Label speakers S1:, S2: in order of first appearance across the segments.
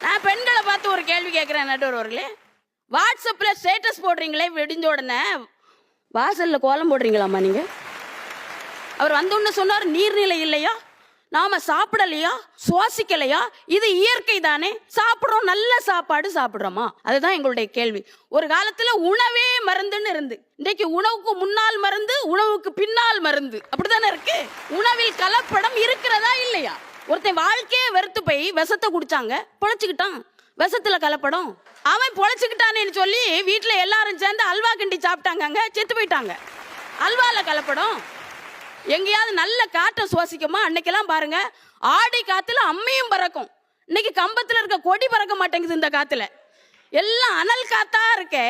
S1: நான் பெண்களை பார்த்து ஒரு கேள்வி கேட்கிறேன் நடுவர் அவர்களே. வாட்ஸ்அப்ல ஸ்டேட்டஸ் போடுறீங்களே, விடிஞ்ச உடனே வாசல்ல கோலம் போடுறீங்களாம்மா நீங்க? அவர் வந்தோன்னு சொன்னார், நீர்நிலை இல்லையா, நாம சாப்பிடலையா, சுவாசிக்கலையா, இது இயற்கை தானே, சாப்பிடுறோம், நல்ல சாப்பாடு சாப்பிடுறோமா? அதுதான் எங்களுடைய கேள்வி. ஒரு காலத்துல உணவே மருந்துன்னு இருந்து, இன்றைக்கு உணவுக்கு முன்னால் மருந்து, உணவுக்கு பின்னால் மருந்து, அப்படித்தானே இருக்கு. உணவில் கலப்படம் இருக்கிறதா இல்லையா? ஒருத்தன் வாழ்க்கையே வெறுத்து போய் விஷத்தை குடிச்சாங்க, பொழைச்சுக்கிட்டான். விஷத்துல கலப்படம். அவன் பொழைச்சுக்கிட்டானேன்னு சொல்லி வீட்டுல எல்லாரும் சேர்ந்து அல்வா கிண்டி சாப்பிட்டாங்க, செத்து போயிட்டாங்க. அல்வால கலப்படம். எங்கேயாவது நல்ல காற்றை சுவாசிக்குமா? அன்னைக்கெல்லாம் பாருங்க, ஆடி காத்துல அம்மியும் பறக்கும். இன்னைக்கு கம்பத்துல இருக்க கொடி பறக்க மாட்டேங்குது இந்த காத்துல. எல்லாம் அனல் காத்தா இருக்கே.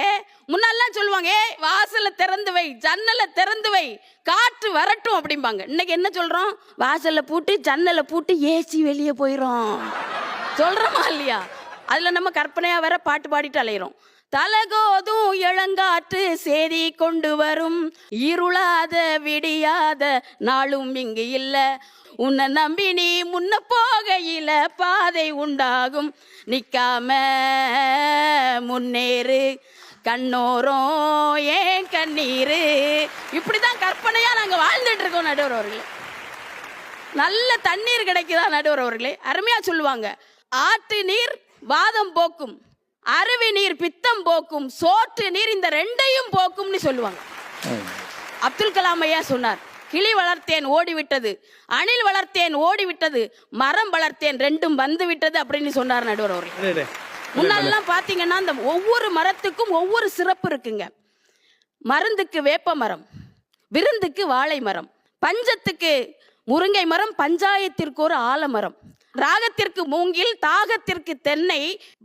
S1: முன்னெல்லாம் சொல்லுவாங்க, வாசலை திறந்து வை, ஜன்னலை திறந்து வை, காற்று வரட்டும் அப்படிம்பாங்க. இன்னைக்கு என்ன சொல்றோம்? வாசல்ல பூட்டு, ஜன்னலை பூட்டு, ஏசி வெளியே போயிரும் சொல்றோமா இல்லையா? அதுல நம்ம கற்பனையா வேற பாட்டு பாடிட்டு அலையிறோம். தலகோதும் இளங்காற்று சேதி கொண்டு வரும், இருளாத விடியாத நாளும் இங்கு இல்ல, உன்னை நம்பி நீ முன்ன போகையில பாதை உண்டாகும், நிக்காம முன்னேறு, கண்ணோரம் ஏன் கண்ணீரு. இப்படிதான் கற்பனையா நாங்க வாழ்ந்துட்டு இருக்கோம் நடுவர் அவர்களே. நல்ல தண்ணீர் கிடைக்குதா நடுவர் அவர்களே? அருமையா சொல்லுவாங்க, ஆற்று நீர் வாதம் போக்கும், அருவி நீர் பித்தம் போக்கும், சோற்று நீர் இந்த ரெண்டையும் போக்கும்னு சொல்லுவாங்க. அப்துல் கலாம் ஐயா சொன்னார், கிளி வளர்த்தேன் ஓடிவிட்டது, அணில் வளர்த்தேன் ஓடிவிட்டது, மரம் வளர்த்தேன் ரெண்டும் வந்து விட்டது அப்படின்னு சொன்னார் நடுவர் அவர்கள். முன்னாலாம் பாத்தீங்கன்னா இந்த ஒவ்வொரு மரத்துக்கும் ஒவ்வொரு சிறப்பு இருக்குங்க. மருந்துக்கு வேப்ப மரம், விருந்துக்கு வாழை மரம், பஞ்சத்துக்கு முருங்கை மரம், பஞ்சாயத்திற்கு ஒரு ஆலமரம், ராகத்திற்கு மூங்கில், தாகத்திற்கு தென்னை,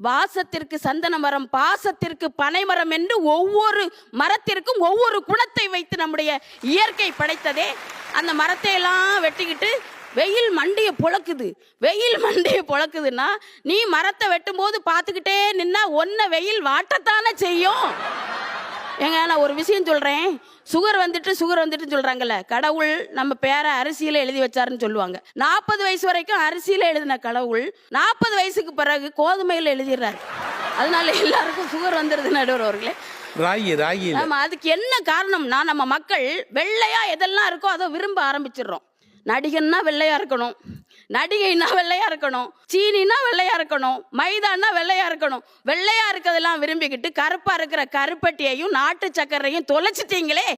S1: வாசத்திற்கு சந்தன மரம், பாசத்திற்கு பனை மரம் என்று ஒவ்வொரு மரத்திற்கும் ஒவ்வொரு குணத்தை வைத்து நம்முடைய இயற்கை படைத்ததே. அந்த மரத்தை எல்லாம் வெட்டிக்கிட்டு வெயில் மண்டியை பொழக்குது, வெயில் மண்டியை பொழக்குதுன்னா நீ மரத்தை வெட்டும் போது பார்த்துக்கிட்டே நின்னா ஒன்ன வெயில் வாட்டத்தானே செய்யும். ஏங்க நான் ஒரு விஷயம் சொல்றேன், சுகர் வந்துட்டு சொல்றாங்கல்ல, கடவுள் நம்ம பேரை அரிசியில எழுதி வச்சாருன்னு சொல்லுவாங்க. 40 வயசு வரைக்கும் அரிசியில எழுதின கடவுள் 40 வயசுக்கு பிறகு கோதுமையில எழுதிடுறாரு. அதனால எல்லாருக்கும் சுகர் வந்துருது நடுவர் அவர்களே.
S2: ராகி
S1: ஆமா, அதுக்கு என்ன காரணம்னா நம்ம மக்கள் வெள்ளையா எதெல்லாம் இருக்கோ அதை விரும்ப ஆரம்பிச்சிடுறோம். நடிகன்னா வெள்ளையா இருக்கணும், நடிகைன்னா வெள்ளையா இருக்கணும், சீனினா வெள்ளையா இருக்கணும், மைதான்னா வெள்ளையா இருக்கணும். வெள்ளையா இருக்கிறதெல்லாம் விரும்பிக்கிட்டு கருப்பா இருக்கிற கருப்பட்டியையும் நாட்டு சக்கரையும் தொலைச்சிட்டீங்களே,